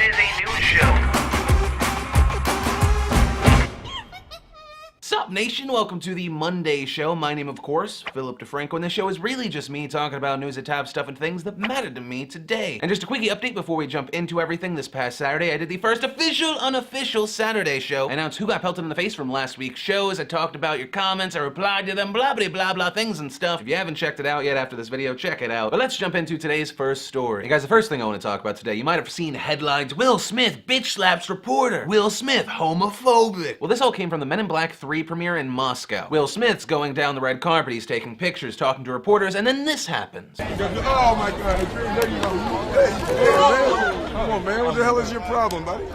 is a news show. Sup, nation? Welcome to the Monday show. My name, of course, Philip DeFranco, and this show is really just me talking about news and tab stuff and things that matter to me today. And just a quickie update before we jump into everything. This past Saturday, I did the first official, unofficial Saturday show. I announced who got pelted in the face from last week's shows. I talked about your comments. I replied to them, blah, blah, blah, blah, things and stuff. If you haven't checked it out yet after this video, check it out. But let's jump into today's first story. Hey guys, the first thing I want to talk about today, you might have seen headlines, Will Smith bitch slaps reporter. Will Smith homophobic. Well, this all came from the Men in Black 3 premiere in Moscow. Will Smith's going down the red carpet, he's taking pictures, talking to reporters, and then this happens. Oh my God, hey, come on man, what the hell is your problem, buddy?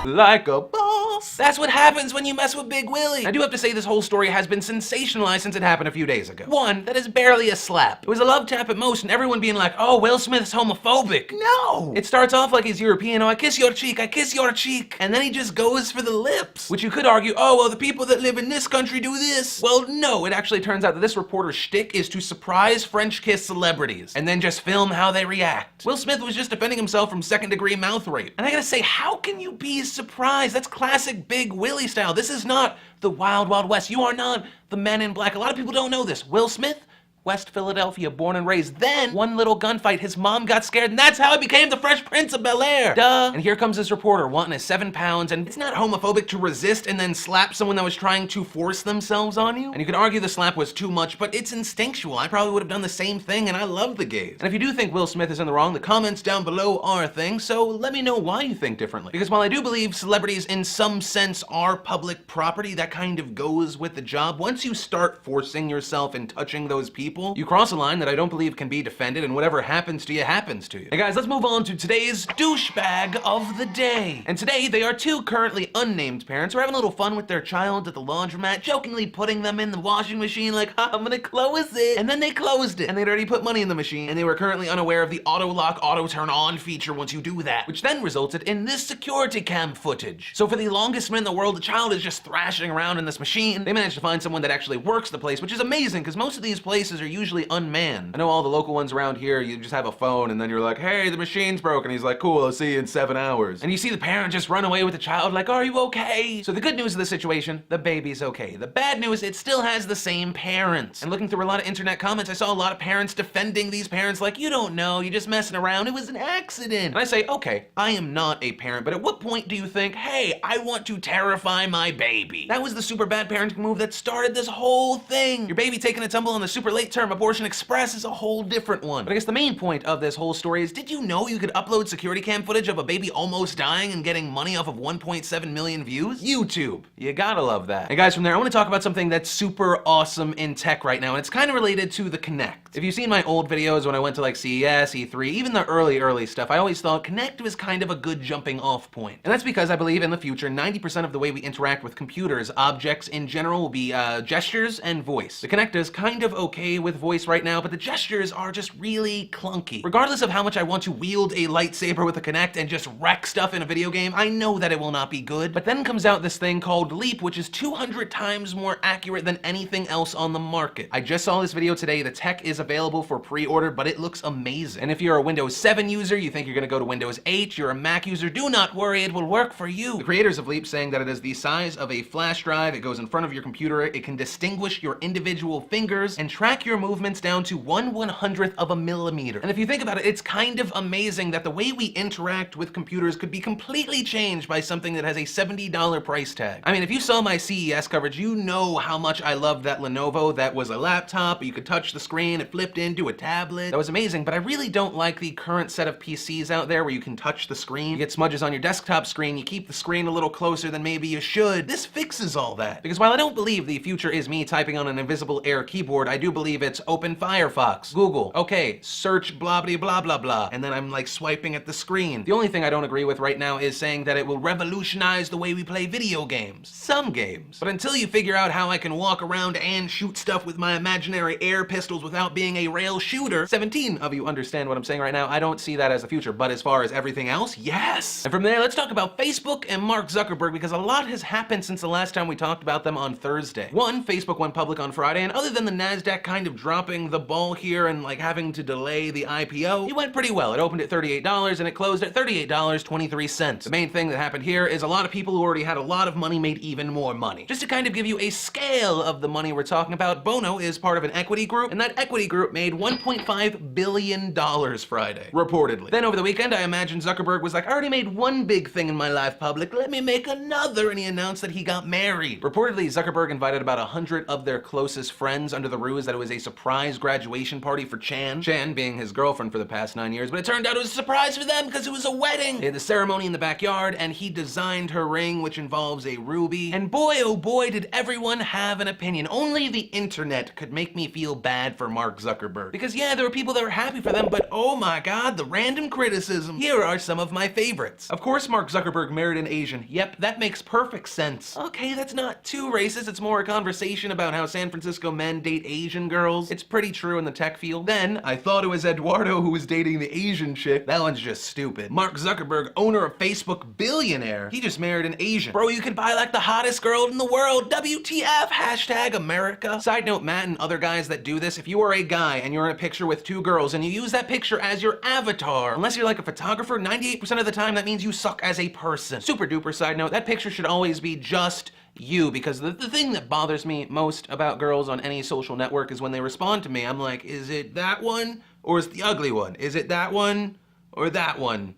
Like a boss. That's what happens when you mess with Big Willie. I do have to say this whole story has been sensationalized since it happened a few days ago. One, that is barely a slap. It was a love tap at most and everyone being like, oh, Will Smith's homophobic. No! It starts off like he's European, oh, I kiss your cheek, I kiss your cheek. And then he just goes for the lips. Which you could argue, oh, well, the people that live in this country do this. Well, no, it actually turns out that this reporter's shtick is to surprise French kiss celebrities and then just film how they react. Will Smith was just defending himself from second-degree mouth rape. And I gotta say, how can you be surprised? That's classic Big Willie style. This is not the Wild Wild West. You are not the Men in Black. A lot of people don't know this. Will Smith, West Philadelphia, born and raised. Then, one little gunfight, his mom got scared, and that's how he became the Fresh Prince of Bel-Air. Duh. And here comes this reporter wanting his 7 pounds, and it's not homophobic to resist and then slap someone that was trying to force themselves on you. And you could argue the slap was too much, but it's instinctual. I probably would have done the same thing, and I love the gays. And if you do think Will Smith is in the wrong, the comments down below are a thing, so let me know why you think differently. Because while I do believe celebrities in some sense are public property, that kind of goes with the job. Once you start forcing yourself and touching those people, you cross a line that I don't believe can be defended, and whatever happens to you happens to you. Hey guys, let's move on to today's douchebag of the day. And today, they are two currently unnamed parents who are having a little fun with their child at the laundromat, jokingly putting them in the washing machine like, ha, I'm gonna close it. And then they closed it, and they'd already put money in the machine, and they were currently unaware of the auto lock, auto turn on feature once you do that, which then resulted in this security cam footage. So for the longest minute in the world, the child is just thrashing around in this machine. They managed to find someone that actually works the place, which is amazing, because most of these places are usually unmanned. I know all the local ones around here, you just have a phone and then you're like, hey, the machine's broken. He's like, cool, I'll see you in 7 hours. And you see the parent just run away with the child like, are you okay? So the good news of the situation, the baby's okay. The bad news, it still has the same parents. And looking through a lot of internet comments, I saw a lot of parents defending these parents like, you don't know, you're just messing around, it was an accident. And I say, okay, I am not a parent, but at what point do you think, hey, I want to terrify my baby? That was the super bad parenting move that started this whole thing. Your baby taking a tumble on the super late term abortion express is a whole different one. But I guess the main point of this whole story is, did you know you could upload security cam footage of a baby almost dying and getting money off of 1.7 million views? YouTube. You gotta love that. Hey guys, from there, I want to talk about something that's super awesome in tech right now, and it's kind of related to the Kinect. If you've seen my old videos when I went to like CES, E3, even the early stuff, I always thought Kinect was kind of a good jumping off point. And that's because I believe in the future, 90% of the way we interact with computers, objects in general, will be gestures and voice. The Kinect is kind of okay with voice right now, but the gestures are just really clunky. Regardless of how much I want to wield a lightsaber with a Kinect and just wreck stuff in a video game, I know that it will not be good. But then comes out this thing called Leap, which is 200 times more accurate than anything else on the market. I just saw this video today. The tech is available for pre-order, but it looks amazing. And if you're a Windows 7 user, you think you're gonna go to Windows 8, you're a Mac user, do not worry, it will work for you. The creators of Leap saying that it is the size of a flash drive, it goes in front of your computer, it can distinguish your individual fingers and track your movements down to 1/100th of a millimeter. And if you think about it, it's kind of amazing that the way we interact with computers could be completely changed by something that has a $70 price tag. I mean, if you saw my CES coverage, you know how much I loved that Lenovo that was a laptop, you could touch the screen, it flipped into a tablet. That was amazing, but I really don't like the current set of PCs out there where you can touch the screen. You get smudges on your desktop screen, you keep the screen a little closer than maybe you should. This fixes all that. Because while I don't believe the future is me typing on an invisible air keyboard, I do believe it's open Firefox, Google, okay, search blah blah blah blah blah, and then I'm like swiping at the screen. The only thing I don't agree with right now is saying that it will revolutionize the way we play video games. Some games. But until you figure out how I can walk around and shoot stuff with my imaginary air pistols without being a rail shooter, 17 of you understand what I'm saying right now, I don't see that as the future. But as far as everything else, yes! And from there, let's talk about Facebook and Mark Zuckerberg, because a lot has happened since the last time we talked about them on Thursday. One, Facebook went public on Friday, and other than the NASDAQ kind of of dropping the ball here and like having to delay the IPO, it went pretty well. It opened at $38 and it closed at $38.23. The main thing that happened here is a lot of people who already had a lot of money made even more money. Just to kind of give you a scale of the money we're talking about, Bono is part of an equity group, and that equity group made $1.5 billion Friday, reportedly. Then over the weekend, I imagine Zuckerberg was like, I already made one big thing in my life public, let me make another, and he announced that he got married. Reportedly, Zuckerberg invited about 100 of their closest friends under the ruse that it was a surprise graduation party for Chan being his girlfriend for the past 9 years, but it turned out it was a surprise for them because it was a wedding. They had the ceremony in the backyard, and he designed her ring, which involves a ruby, and boy oh boy did everyone have an opinion. Only the internet could make me feel bad for Mark Zuckerberg. Because yeah, there were people that were happy for them, but oh my god, the random criticism. Here are some of my favorites. Of course Mark Zuckerberg married an Asian. Yep, that makes perfect sense. Okay, that's not too racist, it's more a conversation about how San Francisco men date Asian girls. It's pretty true in the tech field. Then, I thought it was Eduardo who was dating the Asian chick. That one's just stupid. Mark Zuckerberg, owner of Facebook, billionaire. He just married an Asian. Bro, you could buy like the hottest girl in the world. WTF, hashtag America. Side note, Matt and other guys that do this, if you are a guy and you're in a picture with two girls and you use that picture as your avatar, unless you're like a photographer, 98% of the time that means you suck as a person. Super duper side note, that picture should always be just you, because the thing that bothers me most about girls on any social network is when they respond to me, I'm like, is it that one or is it the ugly one? Is it that one or that one?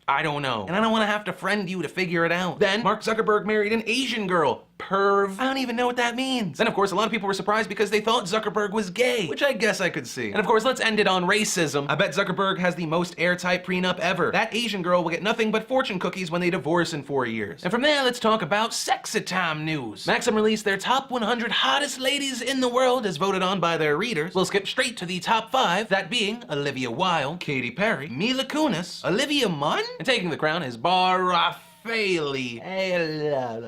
I don't know. And I don't want to have to friend you to figure it out. Then, Mark Zuckerberg married an Asian girl. Perv. I don't even know what that means. Then, of course, a lot of people were surprised because they thought Zuckerberg was gay, which I guess I could see. And of course, let's end it on racism. I bet Zuckerberg has the most airtight prenup ever. That Asian girl will get nothing but fortune cookies when they divorce in 4 years. And from there, let's talk about Sexy-Time news. Maxim released their top 100 hottest ladies in the world as voted on by their readers. We'll skip straight to the top 5, that being Olivia Wilde, Katy Perry, Mila Kunis, Olivia Munn, and taking the crown is Refaeli,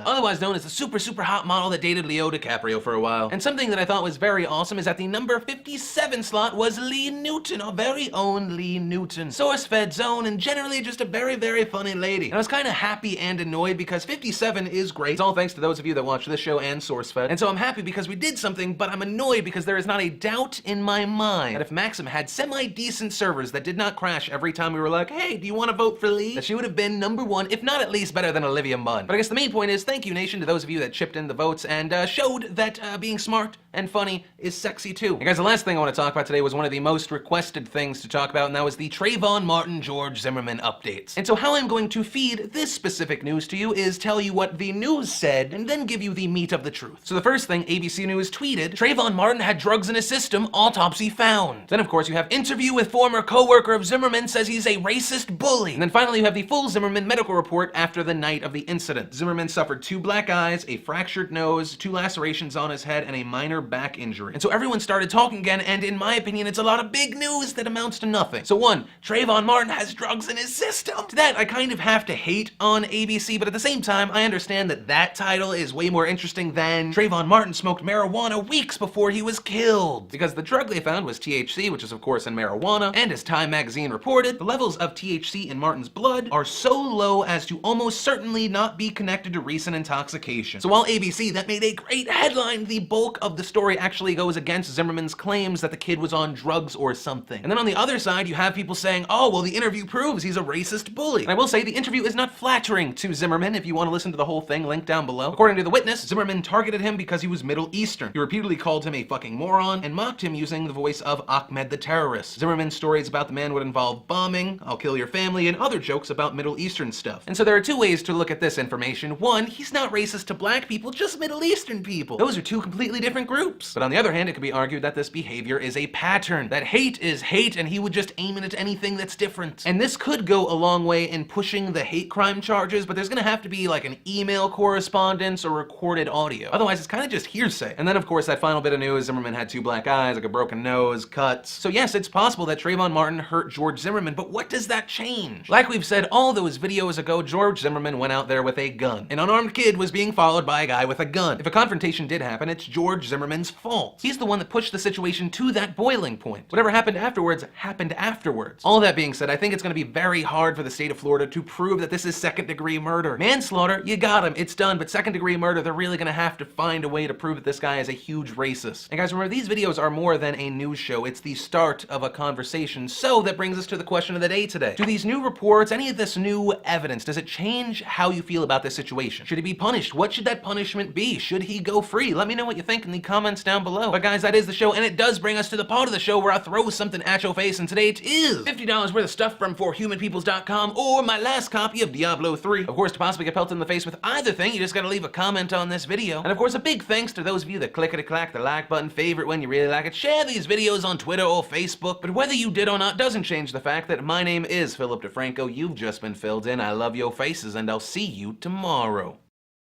otherwise known as the super hot model that dated Leo DiCaprio for a while. And something that I thought was very awesome is that the number 57 slot was Lee Newton, our very own Lee Newton. Source-fed zone, and generally just a very funny lady. And I was kind of happy and annoyed because 57 is great. It's all thanks to those of you that watch this show and Source-fed. And so I'm happy because we did something, but I'm annoyed because there is not a doubt in my mind that if Maxim had semi-decent servers that did not crash every time we were like, hey, do you want to vote for Lee? That she would have been number 1, if not at least better than Olivia Munn. But I guess the main point is, thank you, nation, to those of you that chipped in the votes and showed that being smart and funny is sexy too. And guys, the last thing I want to talk about today was one of the most requested things to talk about, and that was the Trayvon Martin George Zimmerman updates. And so how I'm going to feed this specific news to you is tell you what the news said, and then give you the meat of the truth. So the first thing, ABC News tweeted, Trayvon Martin had drugs in his system, autopsy found. Then of course you have interview with former co-worker of Zimmerman says he's a racist bully. And then finally you have the full Zimmerman medical report after the night of the incident. Zimmerman suffered 2 black eyes, a fractured nose, 2 lacerations on his head, and a minor back injury. And so everyone started talking again, and in my opinion, it's a lot of big news that amounts to nothing. So 1, Trayvon Martin has drugs in his system. To that, I kind of have to hate on ABC, but at the same time, I understand that that title is way more interesting than Trayvon Martin smoked marijuana weeks before he was killed. Because the drug they found was THC, which is of course in marijuana, and as Time magazine reported, the levels of THC in Martin's blood are so low as to almost certainly not be connected to recent intoxication. So while ABC, that made a great headline, the bulk of the story actually goes against Zimmerman's claims that the kid was on drugs or something. And then on the other side, you have people saying, oh, well, the interview proves he's a racist bully. And I will say, the interview is not flattering to Zimmerman. If you want to listen to the whole thing, link down below. According to the witness, Zimmerman targeted him because he was Middle Eastern. He repeatedly called him a fucking moron and mocked him using the voice of Ahmed the terrorist. Zimmerman's stories about the man would involve bombing, I'll kill your family, and other jokes about Middle Eastern stuff. And so there are 2 ways to look at this information. 1, he's not racist to black people, just Middle Eastern people. Those are 2 completely different groups. But on the other hand, it could be argued that this behavior is a pattern. That hate is hate, and he would just aim it at anything that's different. And this could go a long way in pushing the hate crime charges, but there's gonna have to be like an email correspondence or recorded audio. Otherwise, it's kind of just hearsay. And then, of course, that final bit of news, Zimmerman had 2 black eyes, like a broken nose, cuts. So yes, it's possible that Trayvon Martin hurt George Zimmerman, but what does that change? Like we've said all those videos ago, George Zimmerman went out there with a gun. An unarmed kid was being followed by a guy with a gun. If a confrontation did happen, it's George Zimmerman's fault. He's the one that pushed the situation to that boiling point. Whatever happened afterwards, happened afterwards. All that being said, I think it's going to be very hard for the state of Florida to prove that this is second-degree murder. Manslaughter, you got him, it's done, but second-degree murder, they're really going to have to find a way to prove that this guy is a huge racist. And guys, remember, these videos are more than a news show. It's the start of a conversation. So that brings us to the question of the day today. Do these new reports, any of this new evidence, does it change how you feel about this situation? Should he be punished? What should that punishment be? Should he go free? Let me know what you think in the comments down below. But guys, that is the show, and it does bring us to the part of the show where I throw something at your face, and today it is $50 worth of stuff from forhumanpeoples.com or my last copy of Diablo 3. Of course, to possibly get pelted in the face with either thing, you just gotta leave a comment on this video. And of course, a big thanks to those of you that clickety-clack the like button, favorite when you really like it, share these videos on Twitter or Facebook. But whether you did or not doesn't change the fact that my name is Philip DeFranco. You've just been filled in. I love your faces, and I'll see you tomorrow.